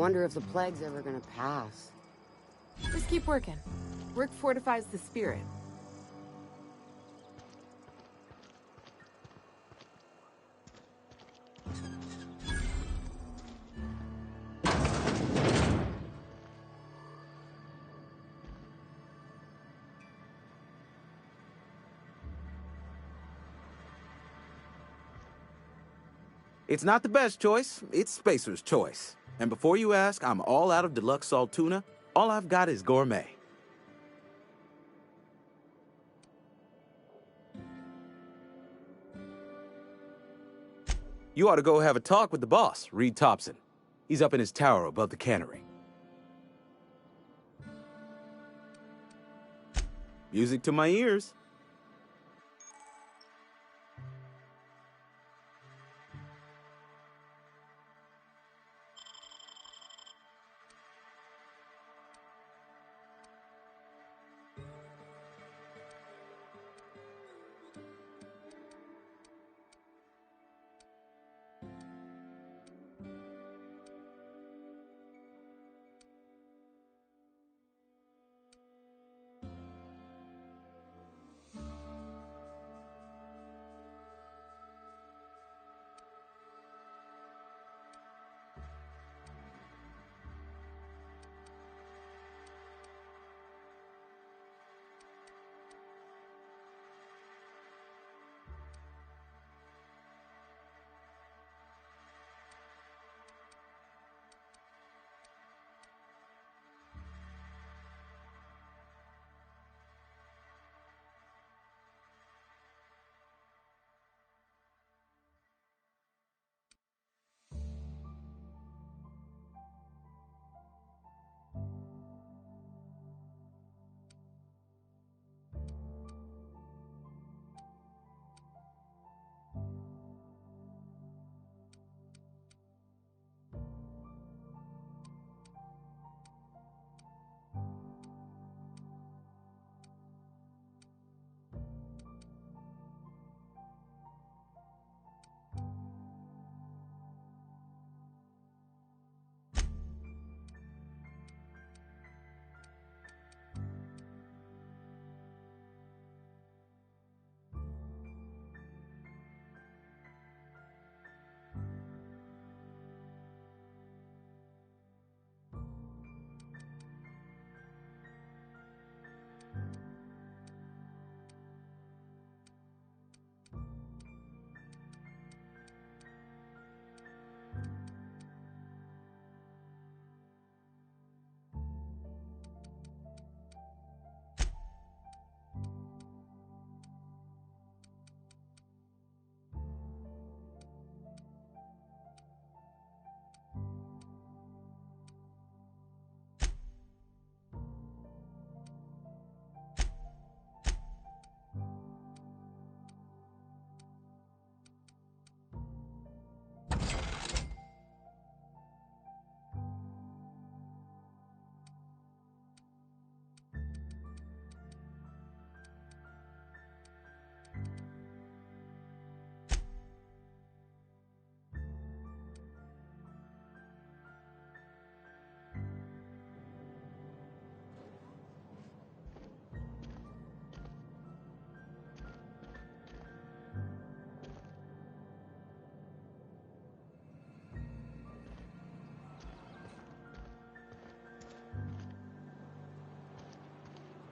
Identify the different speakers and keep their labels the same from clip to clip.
Speaker 1: Wonder if the plague's ever gonna pass.
Speaker 2: Just keep working. Work fortifies the spirit.
Speaker 3: It's not the best choice, it's Spacer's choice. And before you ask, I'm all out of deluxe salt tuna. All I've got is gourmet. You ought to go have a talk with the boss, Reed Thompson. He's up in his tower above the cannery. Music to my ears.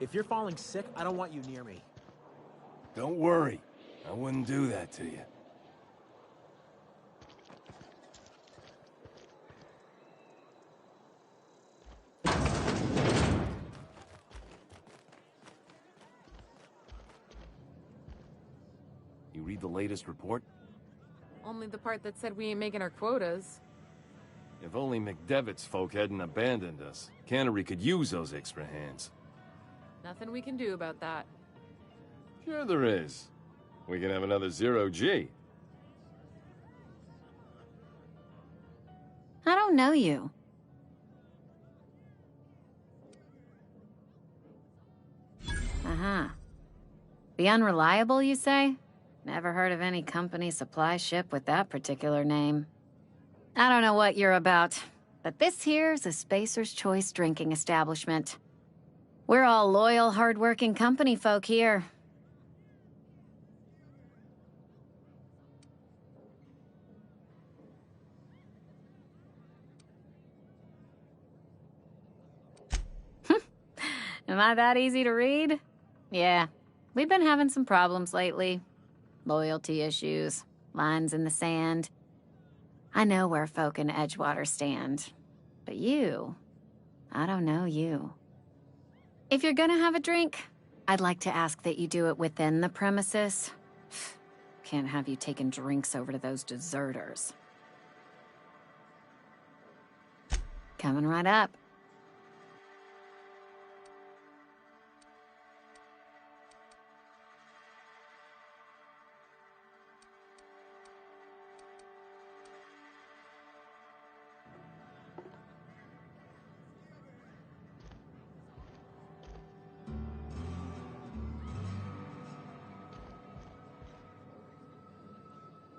Speaker 4: If you're falling sick, I don't want you near me.
Speaker 5: Don't worry. I wouldn't do that to you. You read the latest report?
Speaker 2: Only the part that said we ain't making our quotas.
Speaker 5: If only McDevitt's folk hadn't abandoned us. Cannery could use those extra hands.
Speaker 2: Nothing we can do about that.
Speaker 5: Sure there is. We can have another zero-G.
Speaker 6: I don't know you. Uh-huh. The Unreliable, you say? Never heard of any company supply ship with that particular name. I don't know what you're about, but this here's a Spacer's Choice drinking establishment. We're all loyal, hard-working company folk here. Am I that easy to read? Yeah, we've been having some problems lately. Loyalty issues, lines in the sand. I know where folk in Edgewater stand. But you, I don't know you. If you're gonna have a drink, I'd like to ask that you do it within the premises. Can't have you taking drinks over to those deserters. Coming right up.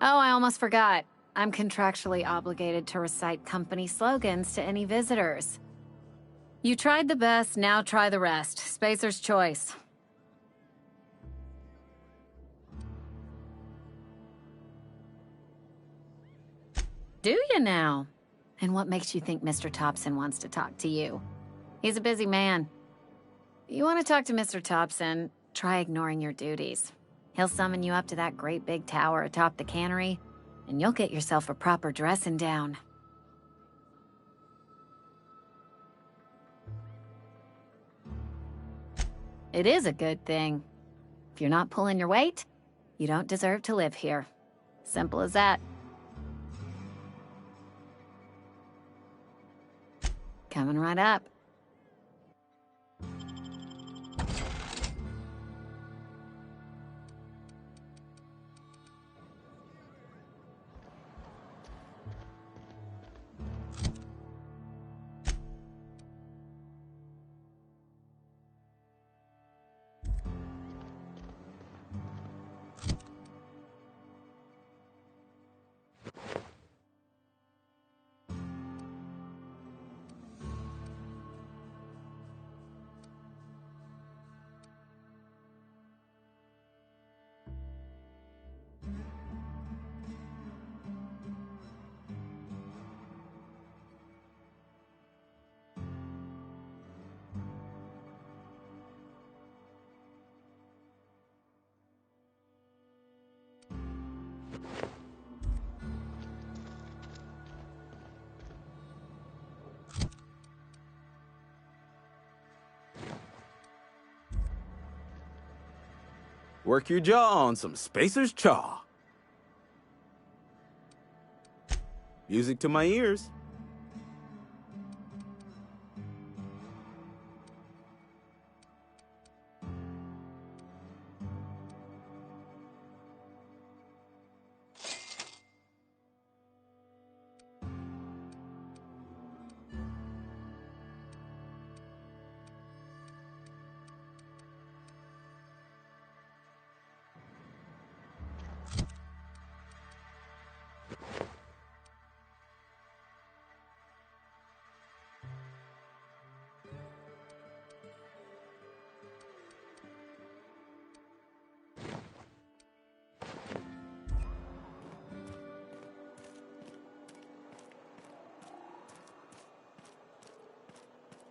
Speaker 6: Oh, I almost forgot. I'm contractually obligated to recite company slogans to any visitors. You tried the best, now try the rest. Spacer's Choice. Do you now? And what makes you think Mr. Thompson wants to talk to you? He's a busy man. You want to talk to Mr. Thompson, try ignoring your duties. He'll summon you up to that great big tower atop the cannery, and you'll get yourself a proper dressing down. It is a good thing. If you're not pulling your weight, you don't deserve to live here. Simple as that. Coming right up.
Speaker 3: Work your jaw on some Spacer's Chaw. Music to my ears.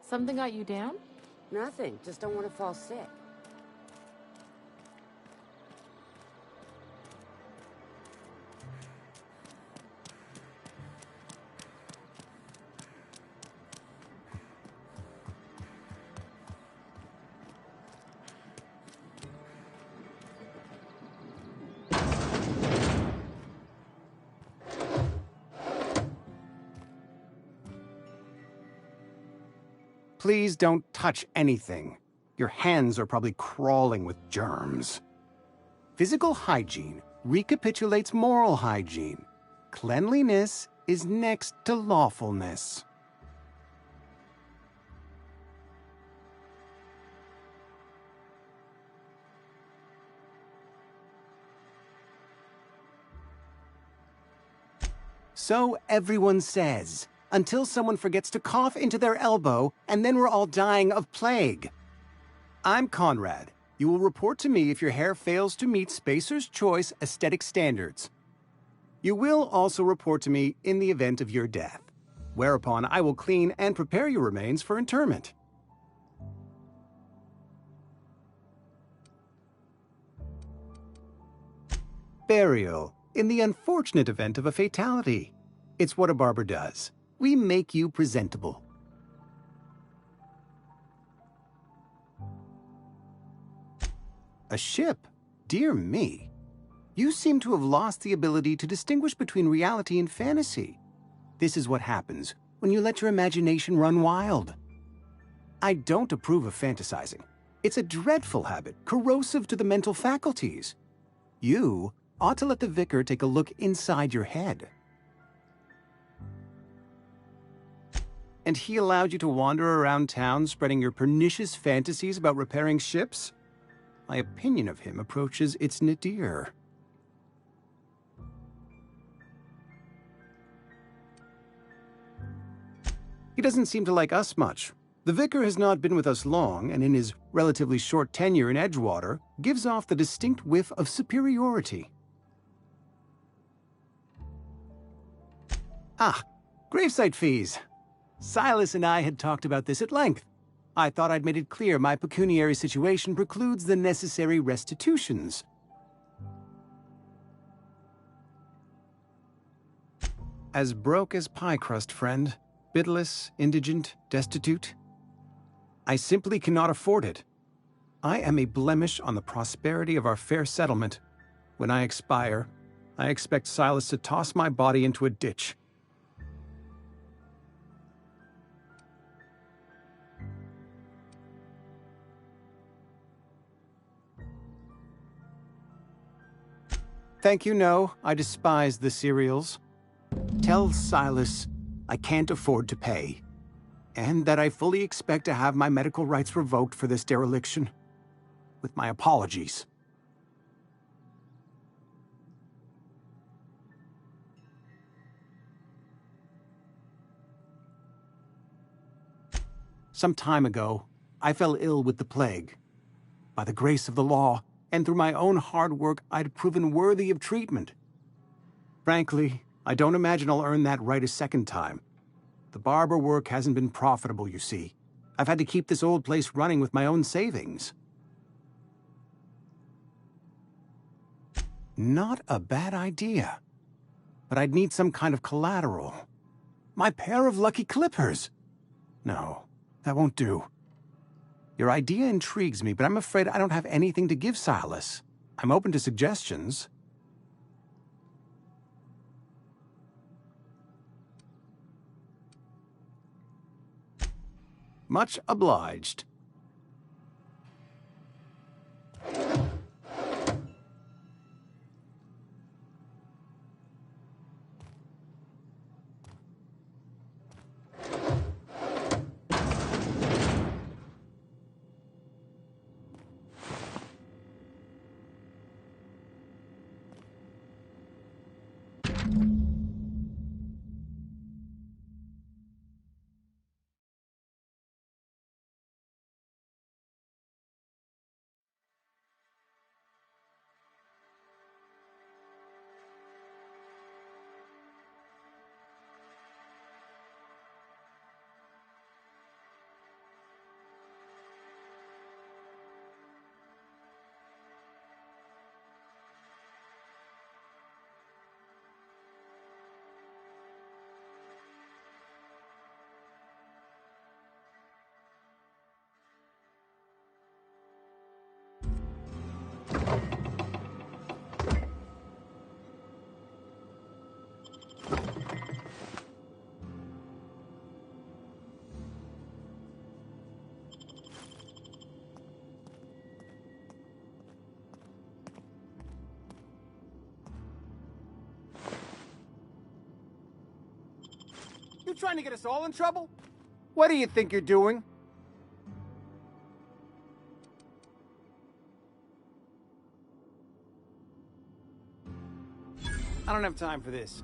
Speaker 2: Something got you down?
Speaker 1: Nothing. Just don't want to fall sick.
Speaker 7: Please don't touch anything. Your hands are probably crawling with germs. Physical hygiene recapitulates moral hygiene. Cleanliness is next to lawfulness. So everyone says, until someone forgets to cough into their elbow, and then we're all dying of plague. I'm Conrad. You will report to me if your hair fails to meet Spacer's Choice aesthetic standards. You will also report to me in the event of your death, whereupon I will clean and prepare your remains for interment. Burial, in the unfortunate event of a fatality. It's what a barber does. We make you presentable. A ship? Dear me. You seem to have lost the ability to distinguish between reality and fantasy. This is what happens when you let your imagination run wild. I don't approve of fantasizing. It's a dreadful habit, corrosive to the mental faculties. You ought to let the vicar take a look inside your head. And he allowed you to wander around town spreading your pernicious fantasies about repairing ships? My opinion of him approaches its nadir. He doesn't seem to like us much. The vicar has not been with us long, and in his relatively short tenure in Edgewater, gives off the distinct whiff of superiority. Ah, gravesite fees. Silas and I had talked about this at length. I thought I'd made it clear my pecuniary situation precludes the necessary restitutions. As broke as pie crust, friend. Bitless, indigent, destitute. I simply cannot afford it. I am a blemish on the prosperity of our fair settlement. When I expire, I expect Silas to toss my body into a ditch. Thank you, no. I despise the cereals. Tell Silas I can't afford to pay, and that I fully expect to have my medical rights revoked for this dereliction. With my apologies. Some time ago, I fell ill with the plague. By the grace of the law, and through my own hard work, I'd proven worthy of treatment. Frankly, I don't imagine I'll earn that right a second time. The barber work hasn't been profitable, you see. I've had to keep this old place running with my own savings. Not a bad idea. But I'd need some kind of collateral. My pair of lucky clippers! No, that won't do. Your idea intrigues me, but I'm afraid I don't have anything to give Silas. I'm open to suggestions. Much obliged. You trying to get us all in trouble? What do you think you're doing? I don't have time for this.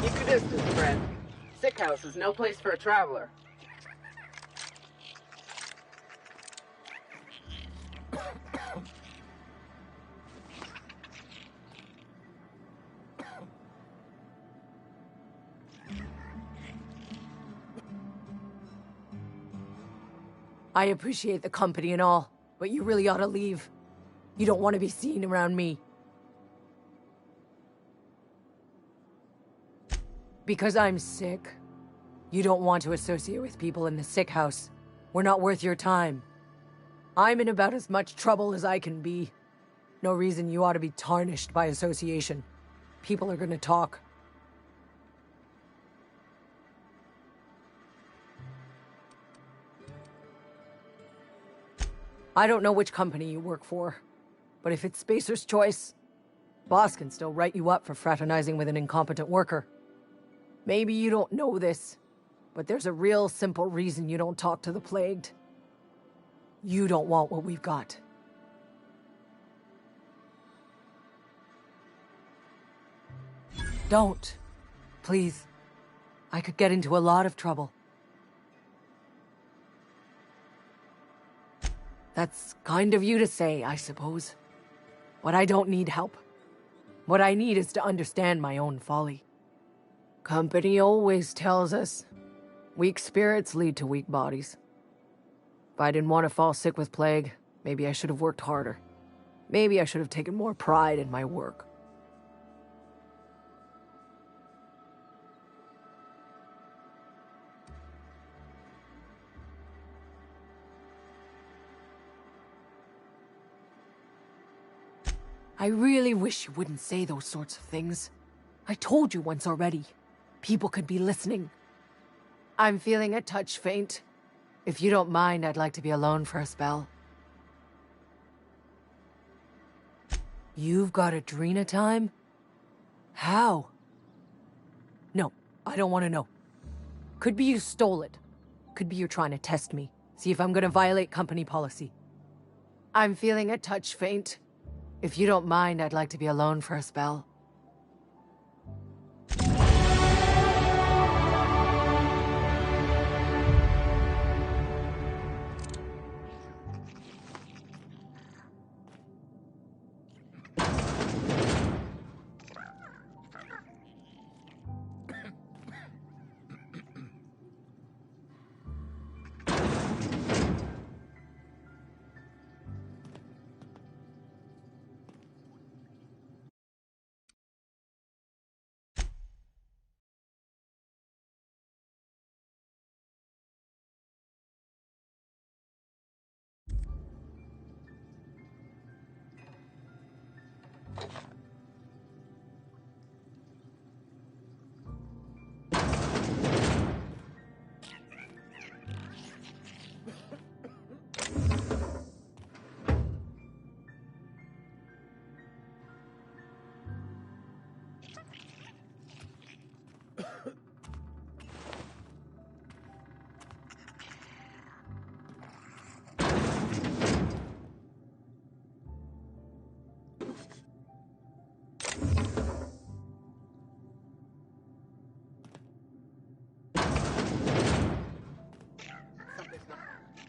Speaker 1: Keep your distance, friend. Sick house is no place for a traveler.
Speaker 8: I appreciate the company and all, but you really ought to leave. You don't want to be seen around me. Because I'm sick. You don't want to associate with people in the sick house. We're not worth your time. I'm in about as much trouble as I can be. No reason you ought to be tarnished by association. People are gonna talk. I don't know which company you work for, but if it's Spacer's choice, boss can still write you up for fraternizing with an incompetent worker. Maybe you don't know this, but there's a real simple reason you don't talk to the plagued. You don't want what we've got. Don't. Please. I could get into a lot of trouble. That's kind of you to say, I suppose. But I don't need help. What I need is to understand my own folly. Company always tells us, weak spirits lead to weak bodies. If I didn't want to fall sick with plague, maybe I should have worked harder. Maybe I should have taken more pride in my work. I really wish you wouldn't say those sorts of things. I told you once already. People could be listening. I'm feeling a touch faint. If you don't mind, I'd like to be alone for a spell. You've got Adrena time? How? No, I don't want to know. Could be you stole it. Could be you're trying to test me. See if I'm gonna violate company policy. I'm feeling a touch faint. If you don't mind, I'd like to be alone for a spell.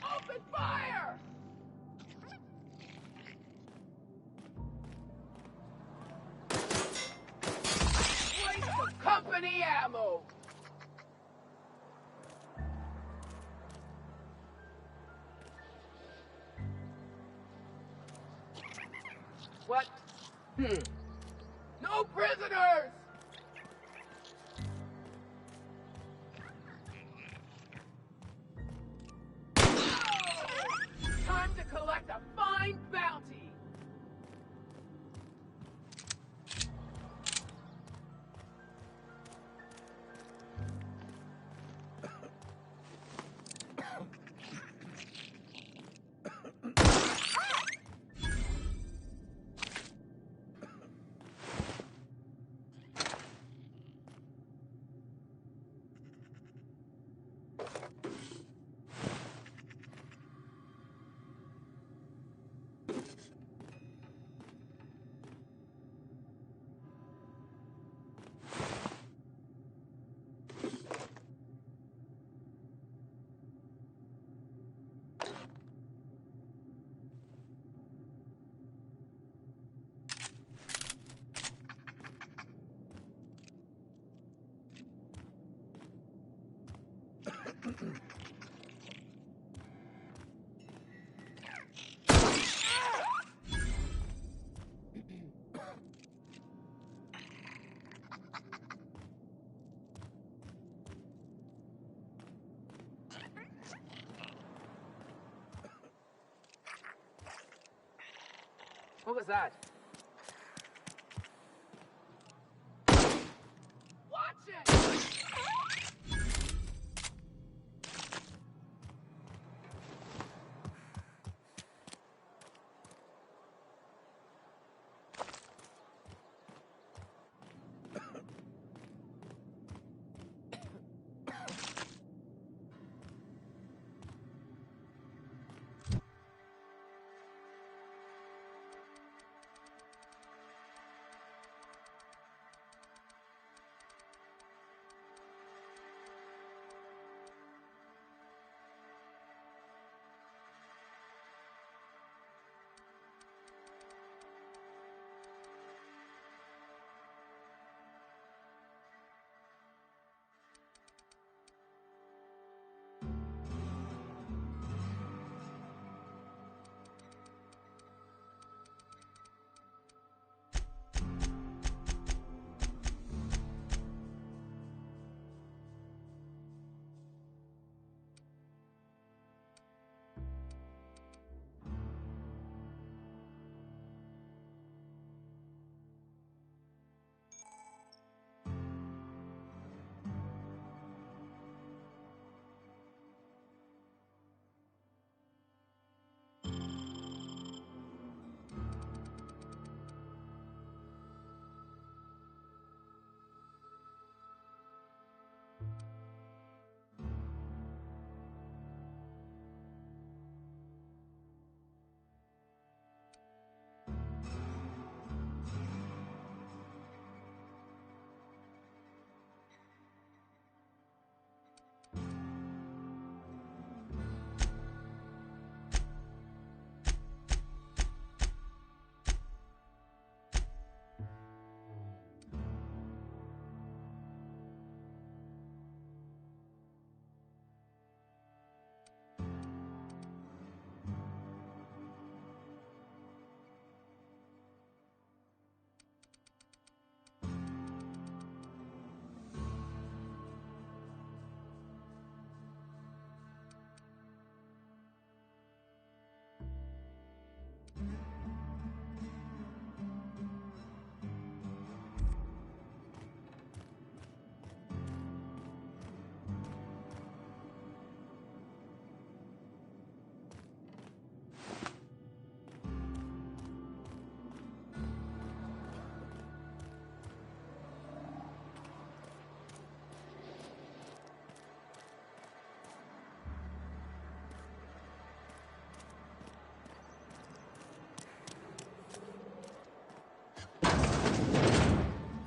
Speaker 1: Open fire! Waste of company ammo! What? No prisoners! Time to collect a fine bounty! What was that? Watch it!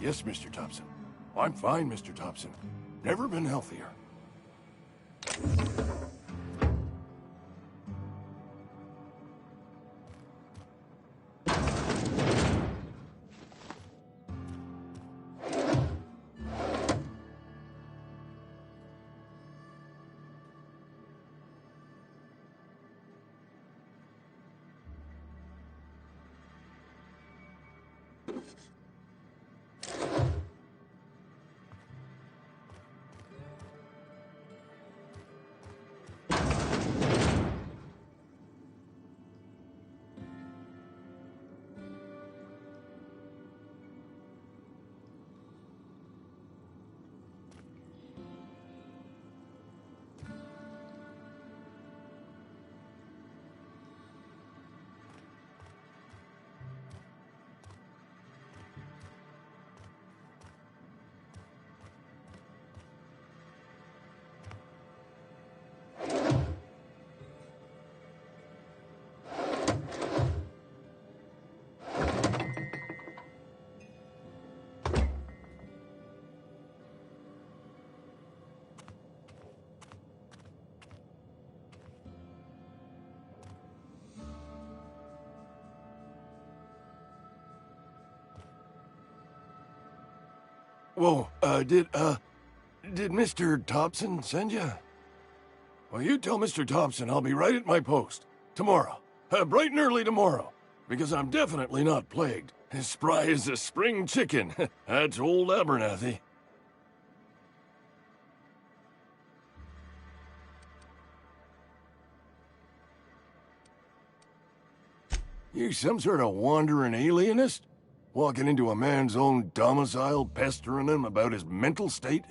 Speaker 9: Yes, Mr. Thompson. I'm fine, Mr. Thompson. Never been healthier. Whoa, did Mr. Thompson send you? Well, you tell Mr. Thompson I'll be right at my post. Tomorrow. Bright and early tomorrow. Because I'm definitely not plagued. As spry as a spring chicken. That's old Abernathy. You some sort of wandering alienist? Walking into a man's own domicile, pestering him about his mental state?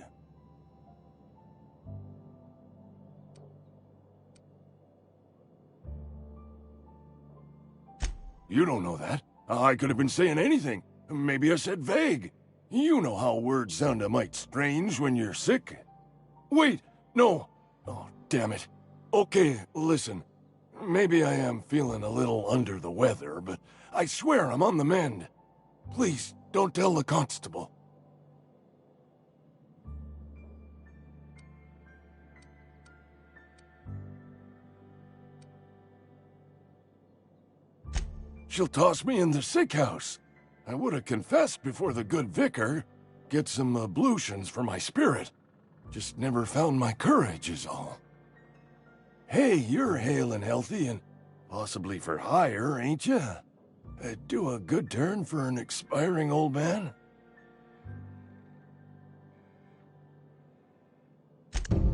Speaker 9: You don't know that. I could have been saying anything. Maybe I said vague. You know how words sound a mite strange when you're sick. Wait, no. Oh, damn it. Okay, listen. Maybe I am feeling a little under the weather, but I swear I'm on the mend. Please, don't tell the constable. She'll toss me in the sick house. I would have confessed before the good vicar. Get some ablutions for my spirit. Just never found my courage is all. Hey, you're hale and healthy and possibly for hire, ain't you? Do a good turn for an expiring old man?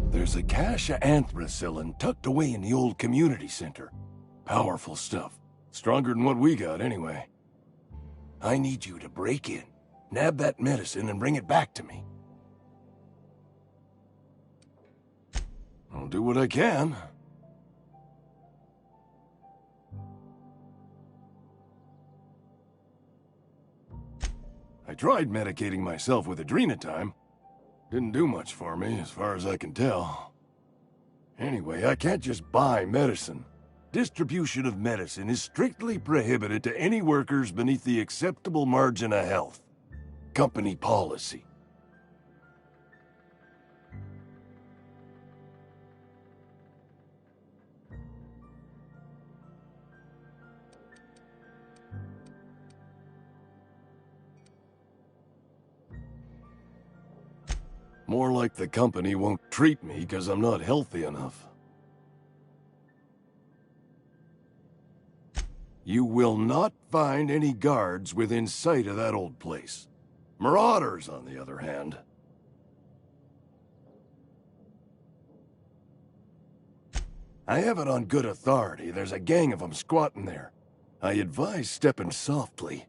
Speaker 9: There's a cache of anthracillin tucked away in the old community center. Powerful stuff. Stronger than what we got, anyway. I need you to break in, nab that medicine, and bring it back to me. I'll do what I can. I tried medicating myself with adrenatime. Didn't do much for me, as far as I can tell. Anyway, I can't just buy medicine. Distribution of medicine is strictly prohibited to any workers beneath the acceptable margin of health. Company policy. More like the company won't treat me because I'm not healthy enough. You will not find any guards within sight of that old place. Marauders, on the other hand. I have it on good authority. There's a gang of them squatting there. I advise stepping softly.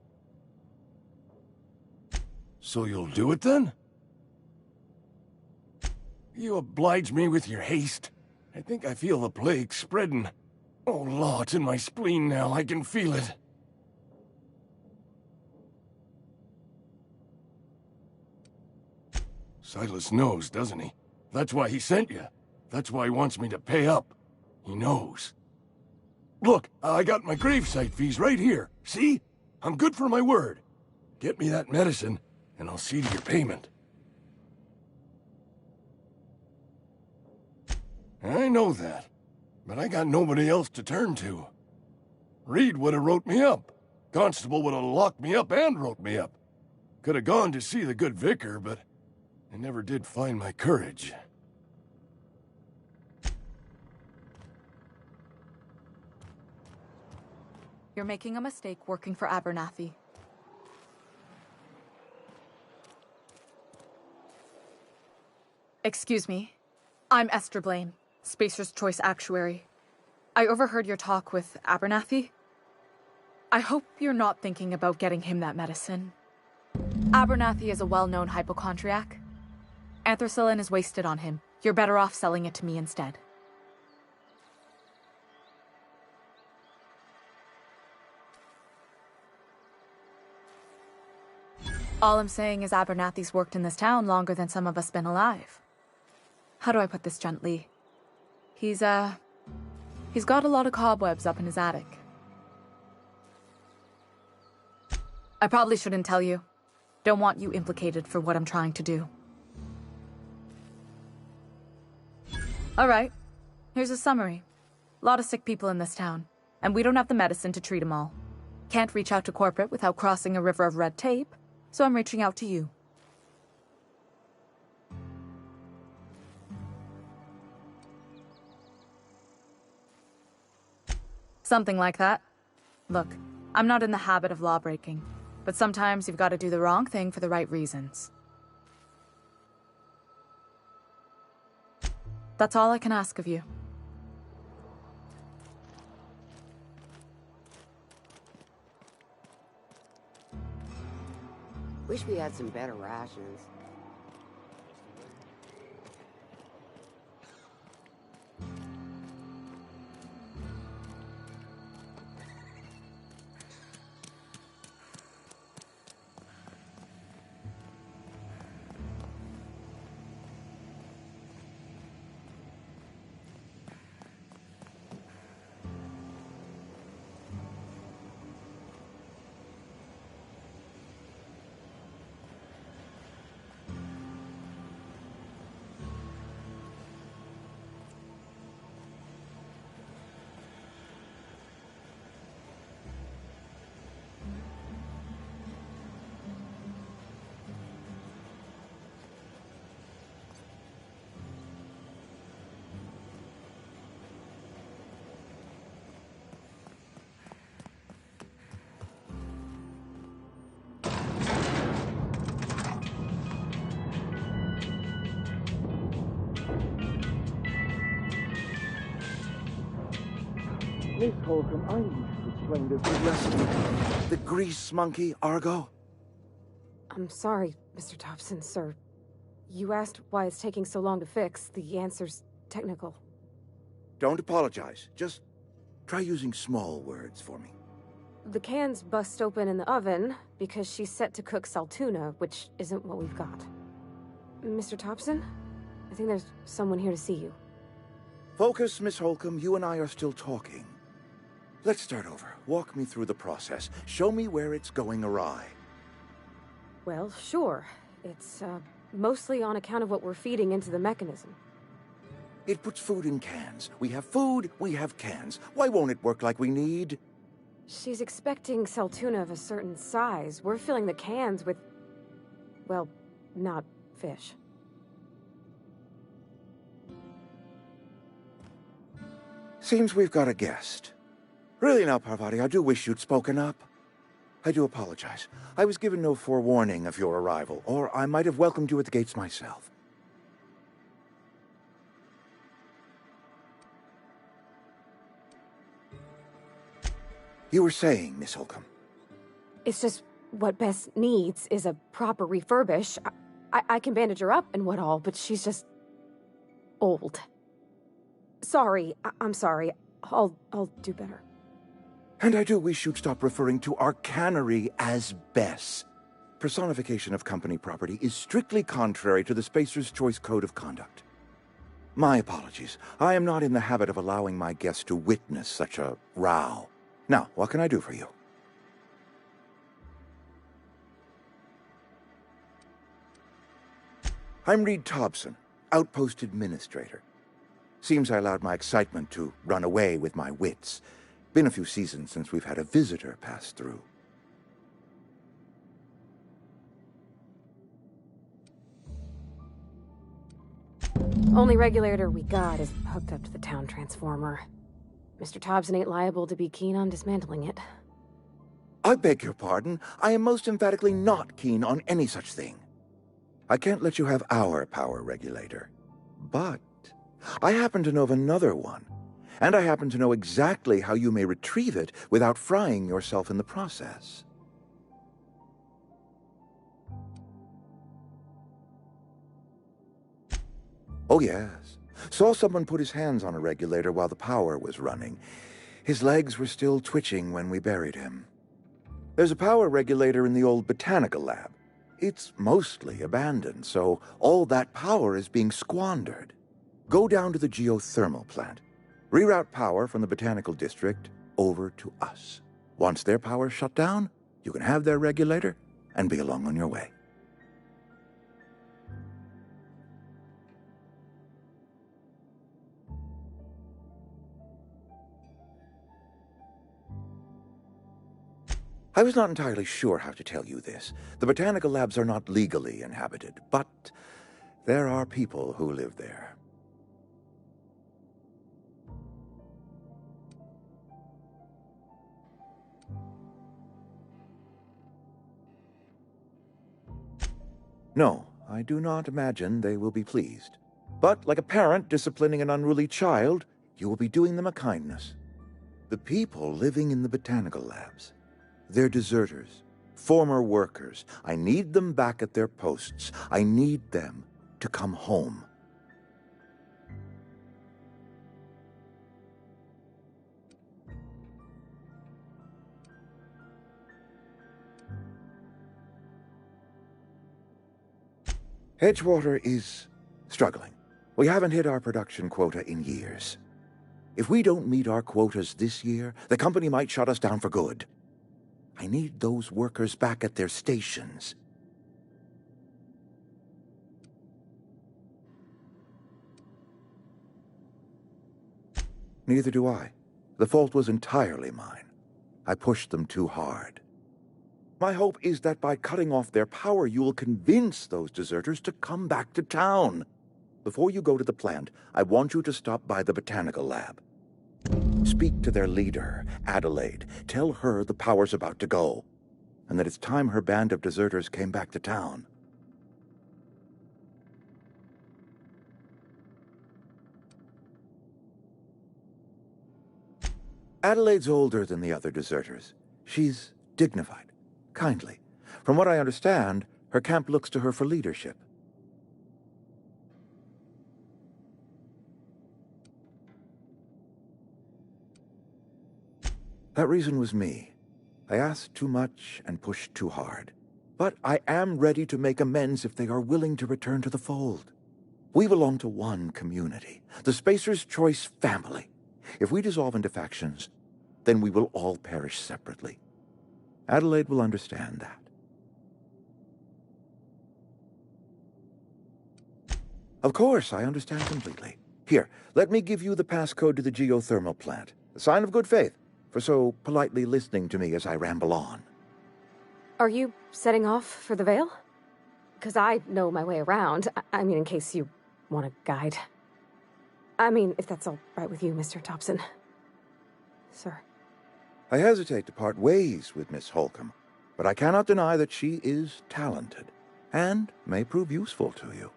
Speaker 9: So you'll do it then? You oblige me with your haste. I think I feel the plague spreading. Oh, Law, it's in my spleen now. I can feel it. Silas knows, doesn't he? That's why he sent you. That's why he wants me to pay up. He knows. Look, I got my gravesite fees right here. See? I'm good for my word. Get me that medicine, and I'll see to your payment. I know that. But I got nobody else to turn to. Reed would have wrote me up. Constable would have locked me up and wrote me up. Could have gone to see the good vicar, but I never did find my courage.
Speaker 10: You're making a mistake working for Abernathy. Excuse me. I'm Esther Blaine, Spacer's Choice Actuary. I overheard your talk with Abernathy. I hope you're not thinking about getting him that medicine. Abernathy is a well-known hypochondriac. Anthracillin is wasted on him. You're better off selling it to me instead. All I'm saying is Abernathy's worked in this town longer than some of us been alive. How do I put this gently? He's got a lot of cobwebs up in his attic. I probably shouldn't tell you. Don't want you implicated for what I'm trying to do. Alright, here's a summary. A lot of sick people in this town, and we don't have the medicine to treat them all. Can't reach out to corporate without crossing a river of red tape, so I'm reaching out to you. Something like that. Look, I'm not in the habit of law-breaking, but sometimes you've got to do the wrong thing for the right reasons. That's all I can ask of you.
Speaker 11: Wish we had some better rations.
Speaker 12: Miss Holcomb, I need to explain this with lesson. The grease monkey, Argo?
Speaker 13: I'm sorry, Mr. Thompson, sir. You asked why it's taking so long to fix. The answer's technical.
Speaker 12: Don't apologize. Just try using small words for me.
Speaker 13: The cans bust open in the oven because she's set to cook saltuna, which isn't what we've got. Mr. Thompson? I think there's someone here to see you.
Speaker 12: Focus, Miss Holcomb. You and I are still talking. Let's start over. Walk me through the process. Show me where it's going awry.
Speaker 13: Well, sure. It's, mostly on account of what we're feeding into the mechanism.
Speaker 12: It puts food in cans. We have food, we have cans. Why won't it work like we need?
Speaker 13: She's expecting saltuna of a certain size. We're filling the cans with, well, not fish.
Speaker 12: Seems we've got a guest. Really now, Parvati, I do wish you'd spoken up. I do apologize. I was given no forewarning of your arrival, or I might have welcomed you at the gates myself. You were saying, Miss Holcomb.
Speaker 13: It's just what Bess needs is a proper refurbish. I can bandage her up and what all, but she's just old. Sorry, I'm sorry. I'll do better.
Speaker 12: And I do wish you'd stop referring to our cannery as Bess. Personification of company property is strictly contrary to the Spacer's Choice Code of Conduct. My apologies. I am not in the habit of allowing my guests to witness such a row. Now, what can I do for you? I'm Reed Thompson, Outpost Administrator. Seems I allowed my excitement to run away with my wits. Been a few seasons since we've had a visitor pass through.
Speaker 13: Only regulator we got is hooked up to the town transformer. Mr. Thompson ain't liable to be keen on dismantling it.
Speaker 12: I beg your pardon. I am most emphatically not keen on any such thing. I can't let you have our power regulator. But I happen to know of another one. And I happen to know exactly how you may retrieve it without frying yourself in the process. Oh, yes. Saw someone put his hands on a regulator while the power was running. His legs were still twitching when we buried him. There's a power regulator in the old botanical lab. It's mostly abandoned, so all that power is being squandered. Go down to the geothermal plant. Reroute power from the botanical district over to us. Once their power's shut down, you can have their regulator and be along on your way. I was not entirely sure how to tell you this. The botanical labs are not legally inhabited, but there are people who live there. No, I do not imagine they will be pleased. But like a parent disciplining an unruly child, you will be doing them a kindness. The people living in the botanical labs, they're deserters, former workers. I need them back at their posts. I need them to come home. Edgewater is struggling. We haven't hit our production quota in years. If we don't meet our quotas this year, the company might shut us down for good. I need those workers back at their stations. Neither do I. The fault was entirely mine. I pushed them too hard. My hope is that by cutting off their power, you will convince those deserters to come back to town. Before you go to the plant, I want you to stop by the botanical lab. Speak to their leader, Adelaide. Tell her the power's about to go, and that it's time her band of deserters came back to town. Adelaide's older than the other deserters. She's dignified, kindly. From what I understand, her camp looks to her for leadership. That reason was me. I asked too much and pushed too hard. But I am ready to make amends if they are willing to return to the fold. We belong to one community, the Spacer's Choice family. If we dissolve into factions, then we will all perish separately. Adelaide will understand that. Of course, I understand completely. Here, let me give you the passcode to the geothermal plant. A sign of good faith, for so politely listening to me as I ramble on.
Speaker 13: Are you setting off for the Vale? Because I know my way around. I mean, in case you want a guide. I mean, if that's all right with you, Mr. Thompson. Sir.
Speaker 12: I hesitate to part ways with Miss Holcomb, but I cannot deny that she is talented, and may prove useful to you.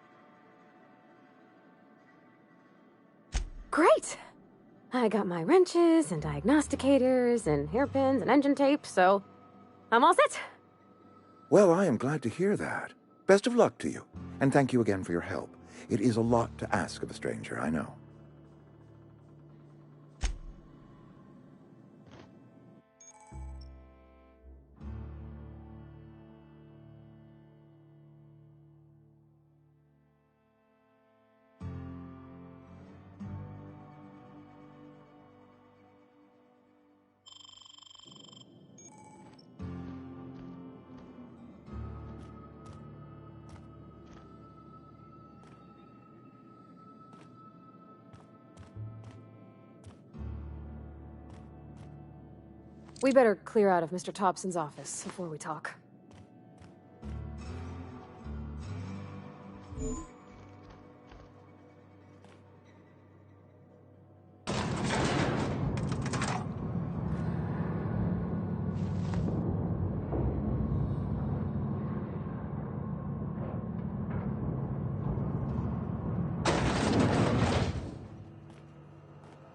Speaker 13: Great! I got my wrenches and diagnosticators and hairpins and engine tape, so I'm all set.
Speaker 12: Well, I am glad to hear that. Best of luck to you, and thank you again for your help. It is a lot to ask of a stranger, I know.
Speaker 13: We better clear out of Mr. Thompson's office before we talk.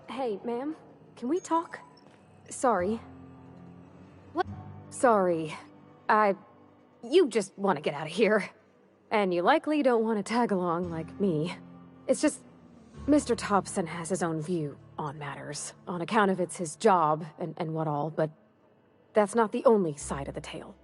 Speaker 13: Hey, ma'am, can we talk? Sorry. What? Sorry. You just want to get out of here. And you likely don't want to tag along like me. It's just, Mr. Thompson has his own view on matters, on account of it's his job and what all, but that's not the only side of the tale.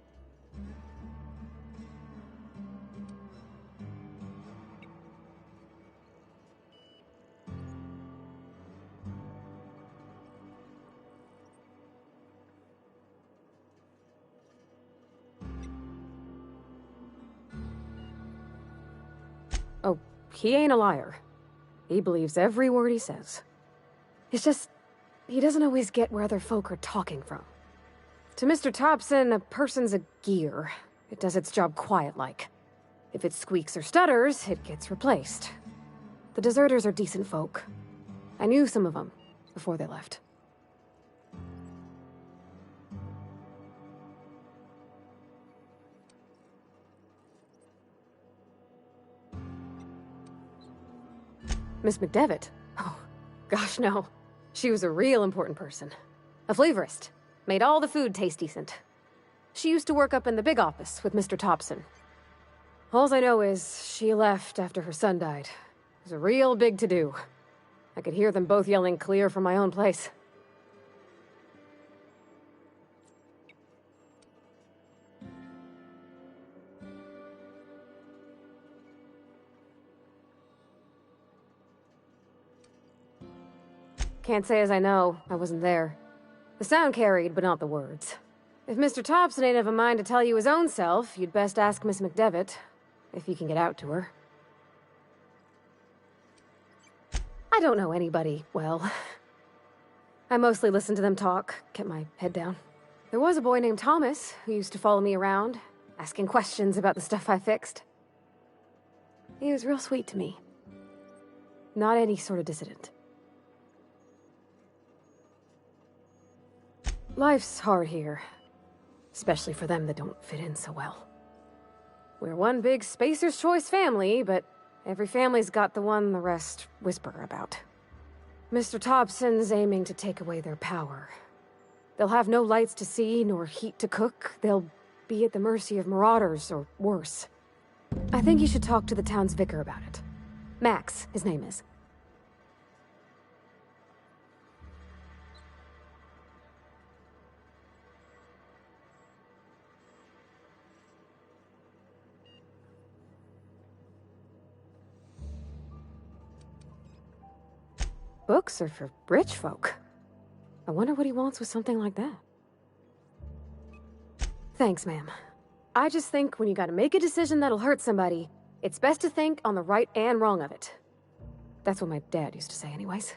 Speaker 13: Oh, he ain't a liar. He believes every word he says. It's just, he doesn't always get where other folk are talking from. To Mr. Thompson, a person's a gear. It does its job quiet-like. If it squeaks or stutters, it gets replaced. The deserters are decent folk. I knew some of them before they left. Miss McDevitt? Oh, gosh, no. She was a real important person. A flavorist. Made all the food taste decent. She used to work up in the big office with Mr. Thompson. Alls I know is she left after her son died. It was a real big to-do. I could hear them both yelling clear from my own place. Can't say as I know. I wasn't there. The sound carried, but not the words. If Mr. Thompson ain't of a mind to tell you his own self, you'd best ask Miss McDevitt, if you can get out to her. I don't know anybody well. I mostly listened to them talk, kept my head down. There was a boy named Thomas who used to follow me around, asking questions about the stuff I fixed. He was real sweet to me. Not any sort of dissident. Life's hard here. Especially for them that don't fit in so well. We're one big Spacer's Choice family, but every family's got the one the rest whisper about. Mr. Thompson's aiming to take away their power. They'll have no lights to see, nor heat to cook. They'll be at the mercy of marauders, or worse. I think you should talk to the town's vicar about it. Max, his name is. Books are for rich folk. I wonder what he wants with something like that. Thanks, ma'am. I just think when you gotta make a decision that'll hurt somebody, it's best to think on the right and wrong of it. That's what my dad used to say anyways.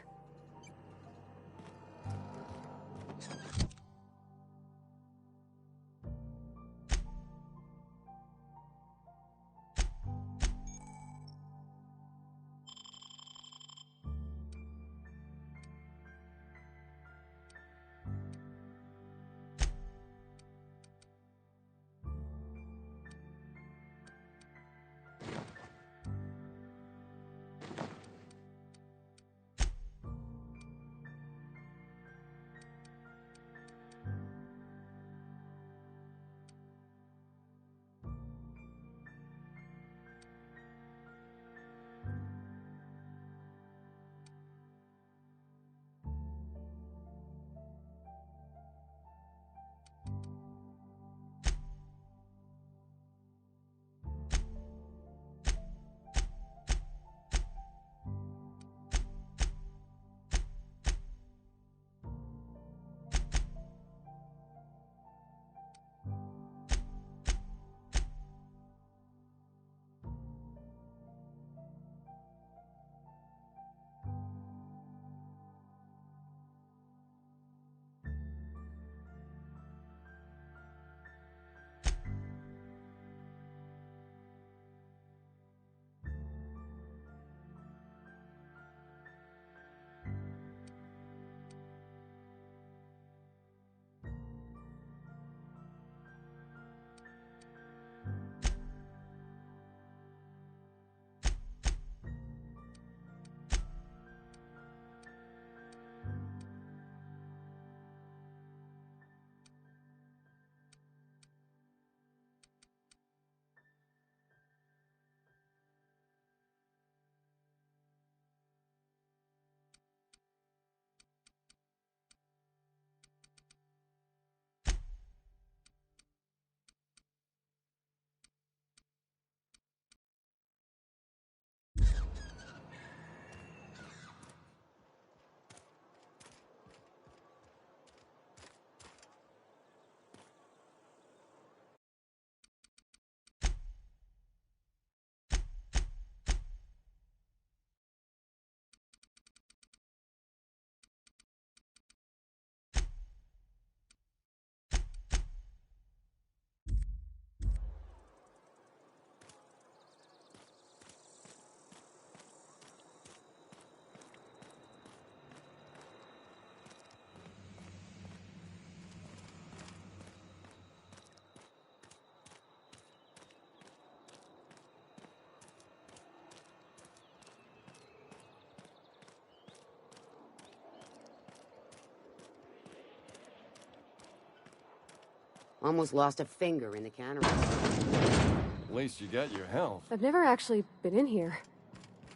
Speaker 11: Almost lost a finger in the cannery.
Speaker 5: At least you got your health.
Speaker 13: I've never actually been in here.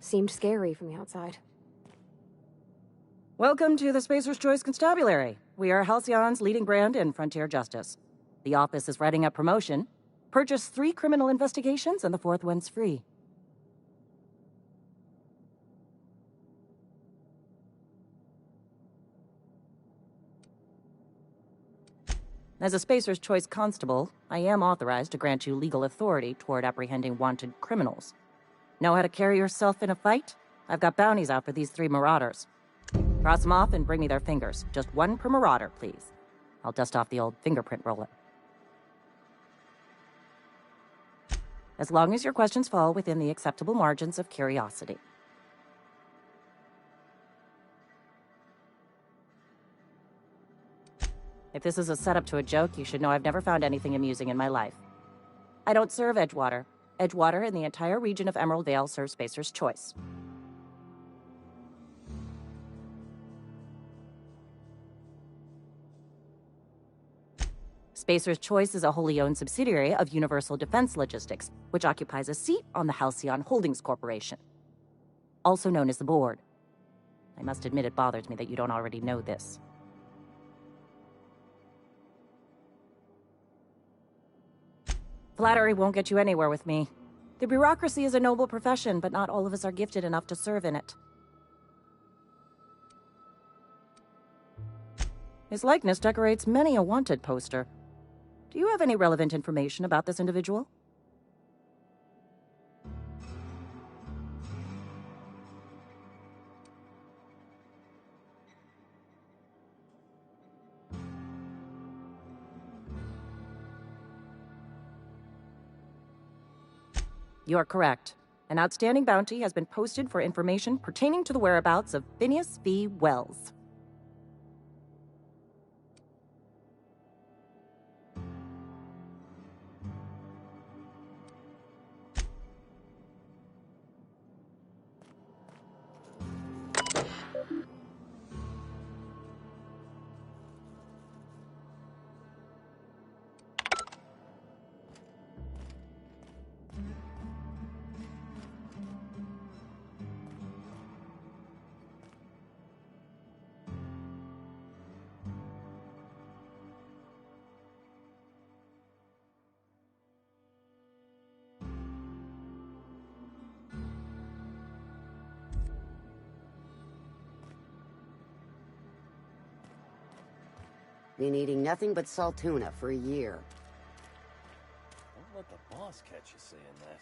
Speaker 13: Seemed scary from the outside.
Speaker 14: Welcome to the Spacer's Choice Constabulary. We are Halcyon's leading brand in frontier justice. The office is writing up promotion. Purchase 3 criminal investigations and the 4th one's free. As a Spacer's Choice Constable, I am authorized to grant you legal authority toward apprehending wanted criminals. Know how to carry yourself in a fight? I've got bounties out for these 3 marauders. Cross them off and bring me their fingers. Just 1 per marauder, please. I'll dust off the old fingerprint roller. As long as your questions fall within the acceptable margins of curiosity. If this is a setup to a joke, you should know I've never found anything amusing in my life. I don't serve Edgewater. Edgewater and the entire region of Emerald Vale serve Spacer's Choice. Spacer's Choice is a wholly owned subsidiary of Universal Defense Logistics, which occupies a seat on the Halcyon Holdings Corporation, also known as the Board. I must admit it bothers me that you don't already know this. Flattery won't get you anywhere with me. The bureaucracy is a noble profession, but not all of us are gifted enough to serve in it. His likeness decorates many a wanted poster. Do you have any relevant information about this individual? You are correct. An outstanding bounty has been posted for information pertaining to the whereabouts of Phineas V. Wells.
Speaker 11: Been eating nothing but salt tuna for a year.
Speaker 5: Don't let the boss catch you saying that.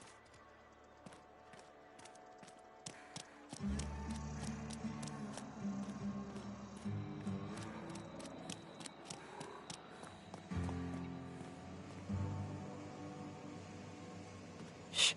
Speaker 14: Shh.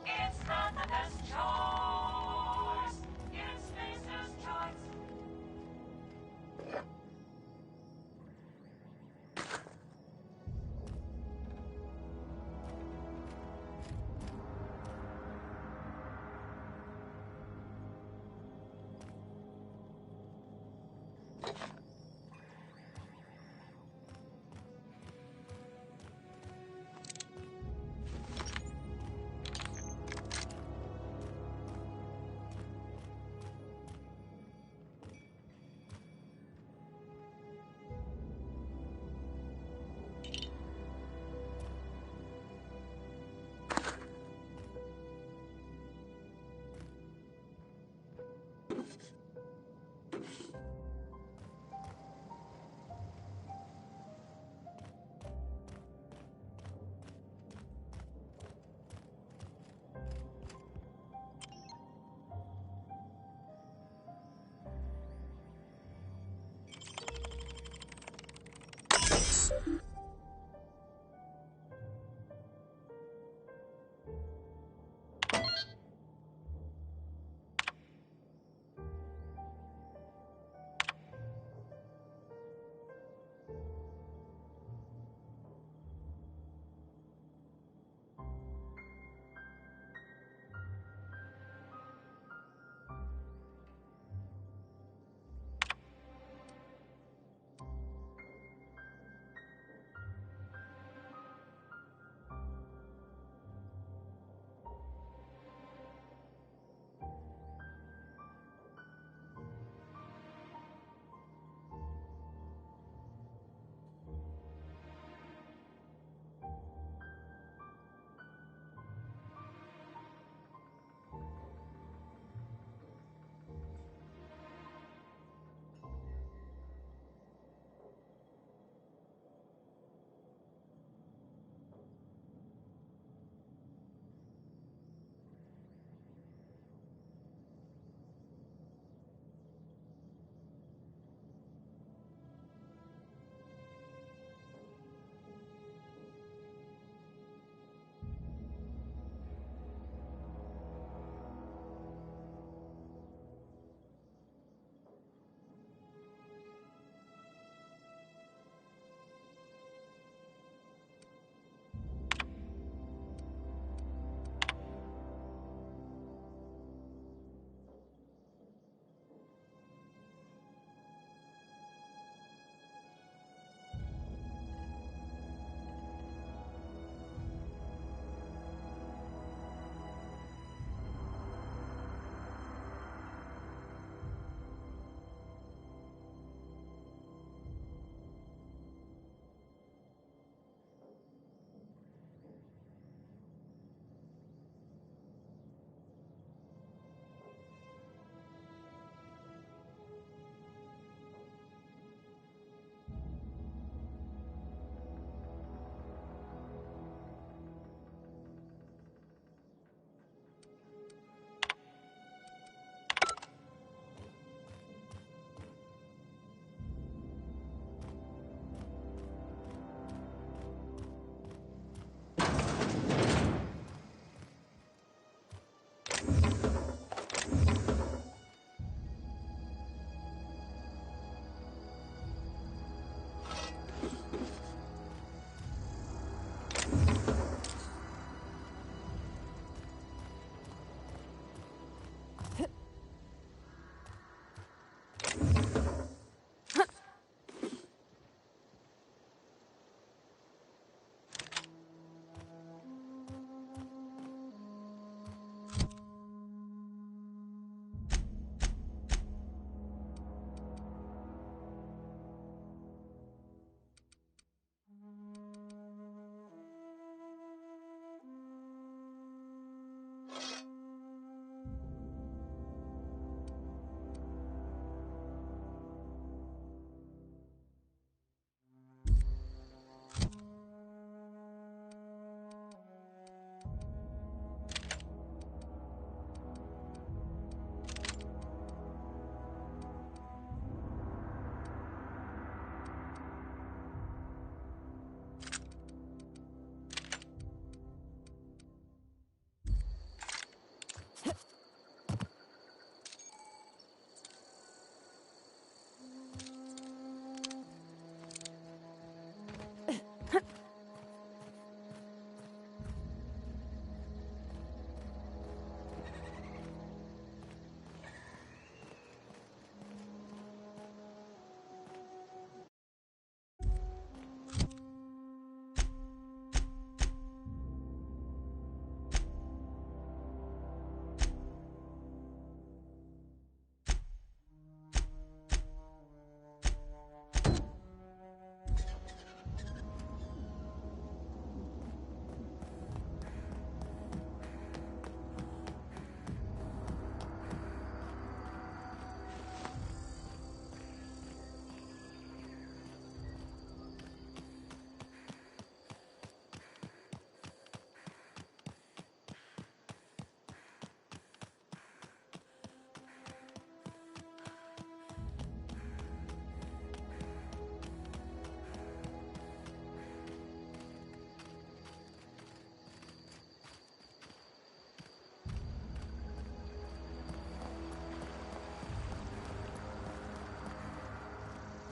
Speaker 15: It's not the best choice. It's Spacer's choice.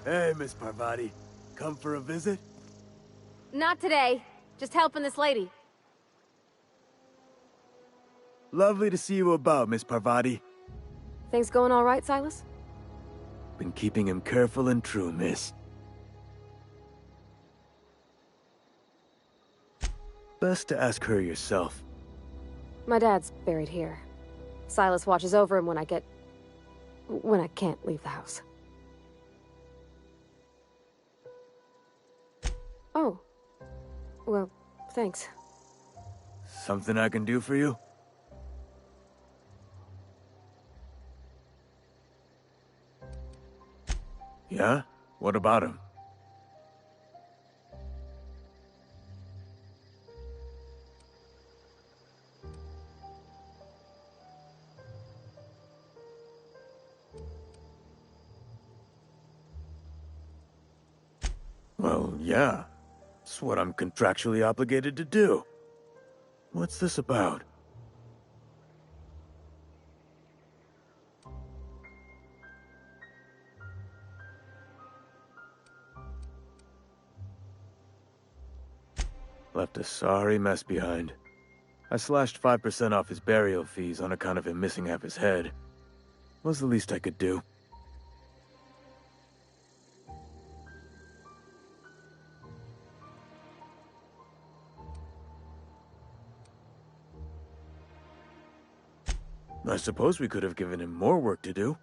Speaker 16: Hey, Miss Parvati. Come for a visit?
Speaker 13: Not today. Just helping this lady.
Speaker 16: Lovely to see you about, Miss Parvati.
Speaker 13: Things going all right, Silas?
Speaker 16: Been keeping him careful and true, miss. Best to ask her yourself.
Speaker 13: My dad's buried here. Silas watches over him when I can't leave the house. Oh. Well, thanks.
Speaker 16: Something I can do for you? Yeah? What about him? Well, yeah. It's what I'm contractually obligated to do. What's this about? Left a sorry mess behind. I slashed 5% off his burial fees on account of him missing half his head. Was the least I could do. I suppose we could have given him more work to do.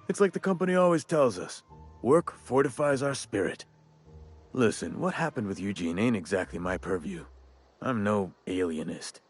Speaker 16: It's like the company always tells us. Work fortifies our spirit. Listen, what happened with Eugene ain't exactly my purview. I'm no alienist.